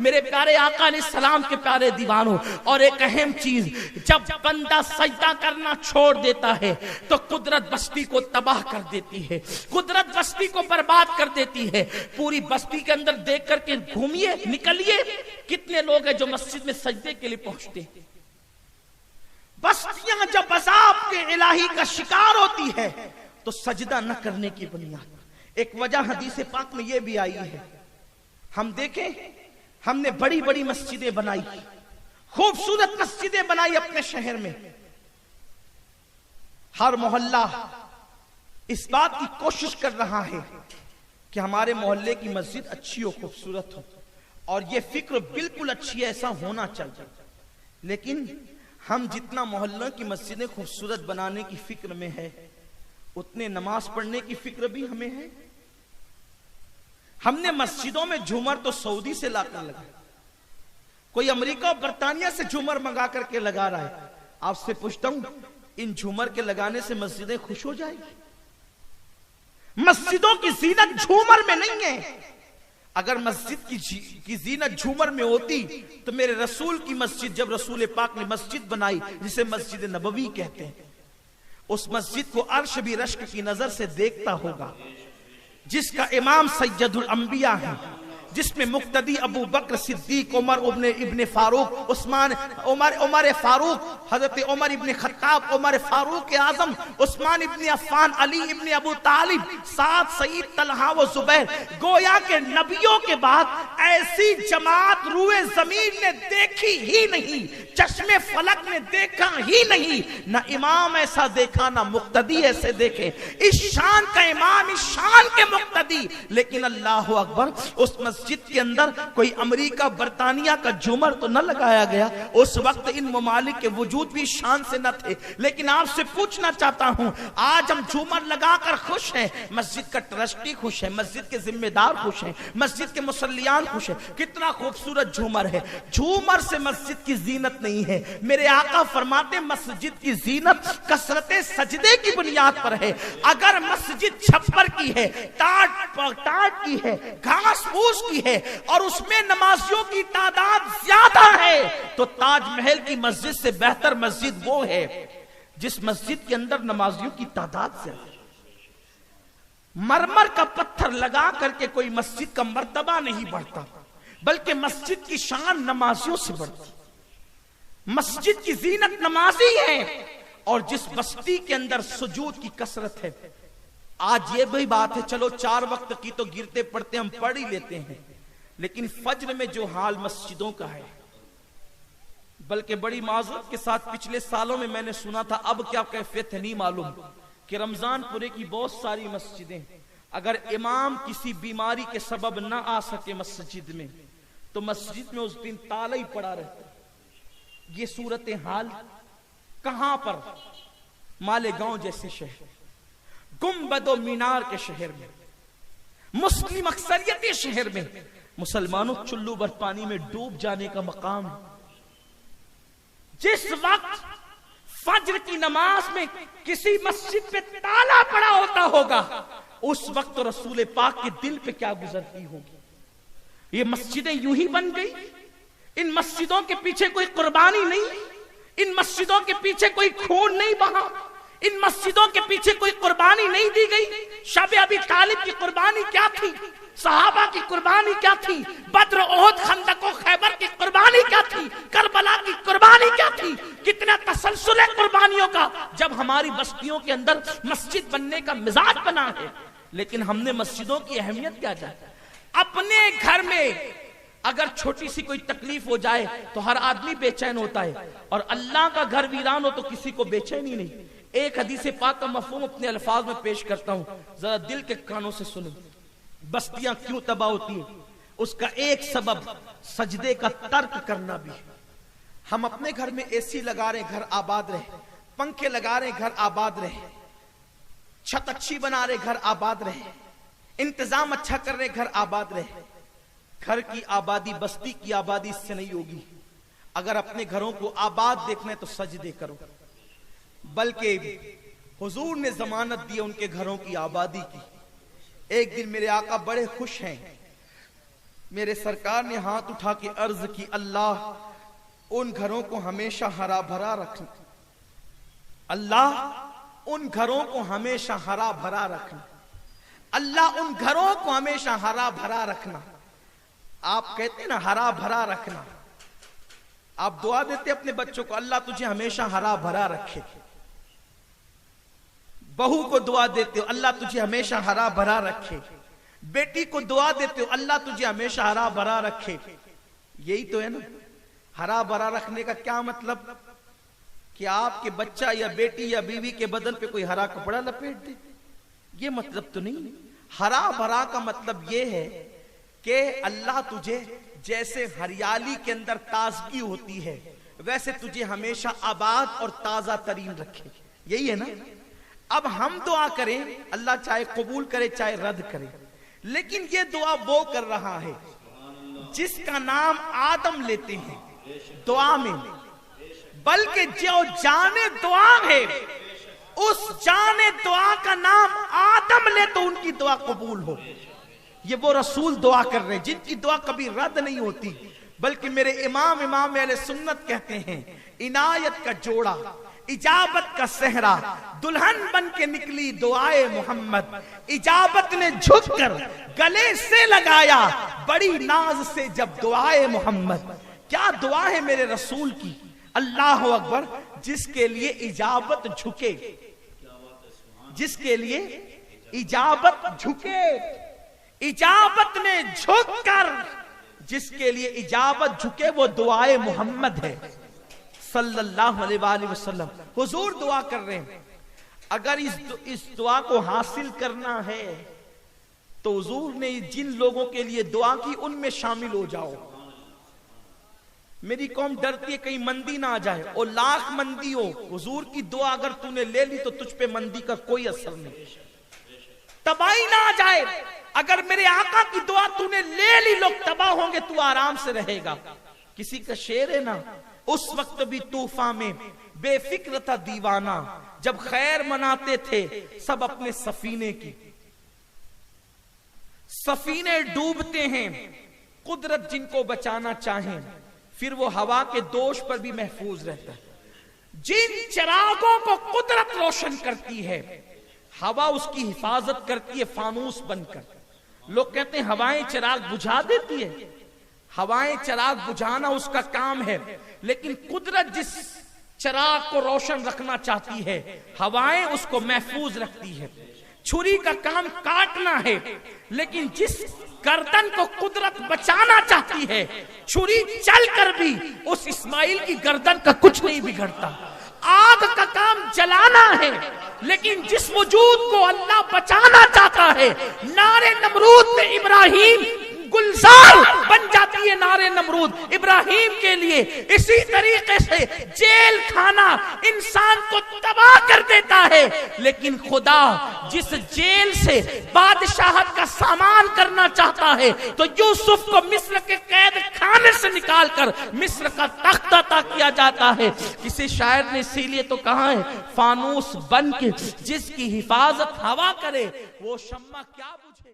मेरे प्यारे आका ने सलाम के प्यारे दीवानों, और एक अहम चीज, जब बंदा सजदा करना छोड़ देता है तो कुदरत बस्ती को तबाह कर देती है, कुदरत बस्ती को बर्बाद कर देती है। पूरी बस्ती के अंदर देख करके घूमिए, निकलिए, कितने लोग हैं जो मस्जिद में सजदे के लिए पहुंचते हैं। बस्तियां जब अज़ाब के इलाही का शिकार होती है तो सजदा न करने की बुनियाद। एक वजह हदीस पाक में यह भी आई है, हम देखें, हमने बड़ी बड़ी मस्जिदें बनाई, खूबसूरत मस्जिदें बनाई अपने शहर में। हर मोहल्ला इस बात की कोशिश कर रहा है कि हमारे मोहल्ले की मस्जिद अच्छी हो, खूबसूरत हो, और यह फिक्र बिल्कुल अच्छी है, ऐसा होना चाहिए। लेकिन हम जितना मोहल्लों की मस्जिदें खूबसूरत बनाने की फिक्र में है, उतने नमाज पढ़ने की फिक्र भी हमें है। हमने मस्जिदों में झूमर तो सऊदी से लाकर लगा, कोई अमेरिका और बर्तानिया से झूमर मंगा करके लगा रहा है। आपसे पूछता हूं, इन झूमर के लगाने से मस्जिदें खुश हो जाएगी? मस्जिदों की जीनत झूमर में नहीं है। अगर मस्जिद की जीनत झूमर में होती तो मेरे रसूल की मस्जिद, जब रसूल पाक ने मस्जिद बनाई जिसे मस्जिद नबवी कहते हैं, उस मस्जिद को अर्श भी रश्क की नजर से देखता होगा, जिसका इमाम सैयदुल अंबिया है, जिसमें मुक्तदी अबू बकर सिद्दीक, उमर इब्ने फारूक, उस्मान उमर फारूक, हजरत उमर इब्ने खत्ताब, उमर फारूक आजम, उस्मान इब्ने अफ़्फ़ान, अली इब्ने अबू तालिब, साद, सईद, तलहा व जुबैर, गोया के नबियों के बाद ऐसी जमात रूए जमीन ने देखी ही नहीं, चश्मे फलक ने देखा ही नहीं, ना इमाम ऐसा देखा, ना मुक्तदी ऐसे देखे। इस शान का इमाम, इस शान के मुक्तदी, लेकिन अल्लाह अकबर, उस मस्जिद के अंदर कोई अमेरिका बर्तानिया का झूमर तो न लगाया गया। उस वक्त इन ममालिक के वजूद भी शान से न थे। लेकिन आपसे पूछना चाहता हूं, आज हम झूमर लगाकर खुश हैं, मस्जिद का ट्रस्टी खुश है, मस्जिद के जिम्मेदार खुश हैं, मस्जिद के मुसल्लियान खुश है, कितना खूबसूरत झूमर है। झूमर से मस्जिद की जीनत नहीं है। मेरे आका फरमाते मस्जिद की जीनत कसरत सजदे की बुनियाद पर है। अगर मस्जिद छप्पर की है, टाट की है, घास फूस की है, और उसमें नमाजियों की तादाद ज्यादा है, तो ताजमहल की मस्जिद से बेहतर मस्जिद वो है जिस मस्जिद के अंदर नमाजियों की तादाद ज्यादा। मरमर का पत्थर लगा करके कोई मस्जिद का मर्तबा नहीं बढ़ता, बल्कि मस्जिद की शान नमाजियों से बढ़ती। मस्जिद की जीनत नमाजी है, और जिस बस्ती के अंदर सुजूद की कसरत है। आज ये भी बात है, चलो 4 वक्त की तो गिरते पड़ते हम पढ़ ही लेते हैं, लेकिन फज्र में जो हाल मस्जिदों का है, बल्कि बड़ी माजरत के साथ पिछले सालों में मैंने सुना था, अब क्या कैफियत है नहीं मालूम, कि रमजान पूरे की बहुत सारी मस्जिदें, अगर इमाम किसी बीमारी के सबब ना आ सके मस्जिद में, तो मस्जिद में उस दिन ताला ही पड़ा रहता। ये सूरत हाल कहां पर? मालेगांव जैसे शहर, गुंबदो मीनार के शहर में, मुस्लिम अक्सरियत शहर में, मुसलमानों चुल्लू भर पानी में डूब जाने का मकाम है। जिस वक्त फज्र की नमाज में किसी मस्जिद पे ताला पड़ा होता होगा, उस वक्त रसूल पाक के दिल पे क्या गुजरती होगी। ये मस्जिदें यूं ही बन गई, इन मस्जिदों के पीछे कोई कुर्बानी नहीं, इन मस्जिदों के पीछे कोई खून नहीं बहा, इन मस्जिदों के पीछे कोई कुर्बानी नहीं दी गई। शब अबी तालिब की कुर्बानी क्या थी? सहाबा की कुर्बानी क्या थी? बद्र, ओहद, खंदक और खैबर की कुर्बानी क्या थी? करबला की कुर्बानी क्या थी? कितना तसलसल है कुर्बानियों का, जब हमारी बस्तियों के अंदर मस्जिद बनने का मिजाज बना है। लेकिन हमने मस्जिदों की अहमियत क्या जानी? अपने घर में अगर छोटी सी कोई तकलीफ हो जाए तो हर आदमी बेचैन होता है, और अल्लाह का घर वीरान हो तो किसी को बेचैनी नहीं। एक हदीस पाक का मफहूम अपने अल्फाज में पेश करता हूं, जरा दिल के कानों से सुनो। बस्तियां क्यों तबाह होती हैं? उसका एक सबब सजदे का तर्क करना भी है। हम अपने घर में एसी लगा रहे, घर आबाद रहे, पंखे लगा रहे, घर आबाद रहे, छत अच्छी बना रहे, घर आबाद रहे, इंतजाम अच्छा कर रहे, घर आबाद रहे। घर की आबादी, बस्ती की आबादी इससे नहीं होगी। अगर अपने घरों को आबाद देखना है तो सजदे करो। बल्कि हुजूर ने जमानत दी उनके घरों की आबादी की। एक दिन मेरे आका बड़े खुश हैं, मेरे सरकार ने हाथ उठा के अर्ज की, अल्लाह उन घरों को हमेशा हरा भरा रखना, अल्लाह उन घरों को हमेशा हरा भरा रखना, अल्लाह उन घरों को हमेशा हरा भरा रखना। आप कहते हैं ना हरा भरा रखना, आप दुआ देते अपने बच्चों को, अल्लाह तुझे हमेशा हरा भरा रखे। बहू को दुआ देते हो, अल्लाह तुझे हमेशा हरा भरा रखे। बेटी को दुआ देते हो, अल्लाह तुझे हमेशा हरा भरा रखे। यही तो है ना हरा भरा रखने का क्या मतलब? कि आपके बच्चा या बेटी या बीवी के बदन पे कोई हरा कपड़ा लपेट दे, ये मतलब तो नहीं। हरा भरा का मतलब ये है कि अल्लाह तुझे जैसे हरियाली के अंदर ताजगी होती है वैसे तुझे हमेशा आबाद और ताजा तरीन रखे। यही है ना। अब हम दुआ करें, अल्लाह चाहे कबूल करे चाहे रद्द करे, लेकिन ये दुआ वो कर रहा है जिसका नाम आदम लेते हैं दुआ में, बल्कि जो जाने दुआ है उस जाने दुआ का नाम आदम ले तो उनकी दुआ कबूल हो। ये वो रसूल दुआ कर रहे हैं जिनकी दुआ कभी रद्द नहीं होती, बल्कि मेरे इमाम अहले सुन्नत कहते हैं, इनायत का जोड़ा, इजाबत का सेहरा, दुल्हन बन के निकली दुआए मोहम्मद, इजाबत ने झुककर गले से लगाया बड़ी नाज से जब दुआए मोहम्मद। क्या दुआ है मेरे रसूल की, अल्लाह अकबर, जिसके लिए इजाबत झुके, जिसके लिए इजाबत झुके, इजाबत ने झुककर जिसके लिए इजाबत झुके वो दुआए मोहम्मद है सल्लल्लाहु अलैहि वसल्लम। हुजूर दुआ कर रहे हैं, अगर इस दुआ को हासिल करना है तो हुजूर ने जिन लोगों के लिए दुआ की उनमें शामिल हो जाओ। मेरी कौम डरती है कहीं मंदी ना आ जाए, और लाख मंदी हो, हुजूर की दुआ अगर तूने ले ली तो तुझ पे मंदी का कोई असर नहीं, तबाही ना आ जाए। अगर मेरे आका की दुआ तूने ले ली, लोग तबाह होंगे, तू आराम से रहेगा। किसी का शेर है ना, उस वक्त भी तूफान में बेफिक्र था दीवाना, जब खैर मनाते थे सब अपने सफीने की। सफीने डूबते हैं, कुदरत जिनको बचाना चाहे फिर वो हवा के दोष पर भी महफूज रहता है। जिन चिरागों को कुदरत रोशन करती है हवा उसकी हिफाजत करती है फानूस बनकर। लोग कहते हैं हवाएं चिराग बुझा देती है, हवाएं चिराग बुझाना उसका काम है, लेकिन कुदरत जिस चिराग को रोशन रखना चाहती है हवाएं उसको महफूज रखती है। छुरी का काम काटना है, लेकिन जिस गर्दन को कुदरत बचाना चाहती है छुरी चलकर भी उस इस्माइल की गर्दन का कुछ नहीं बिगड़ता। आग का काम जलाना है, लेकिन जिस वजूद को अल्लाह बचाना चाहता है, नारे नमरूद में इब्राहिम गुलजार बन जाती है, नारे नमरूद इब्राहिम के लिए। इसी तरीके से जेल खाना इंसान को तबाह कर देता है, लेकिन खुदा जिस जेल से बादशाहत का सामान करना चाहता है तो यूसुफ को मिस्र के कैद खाने से निकालकर मिस्र का तख्त अता किया जाता है। किसी शायर ने इसीलिए तो कहा है, फानूस बन के जिसकी हिफाजत हवा करे वो शम्मा क्या बुझे।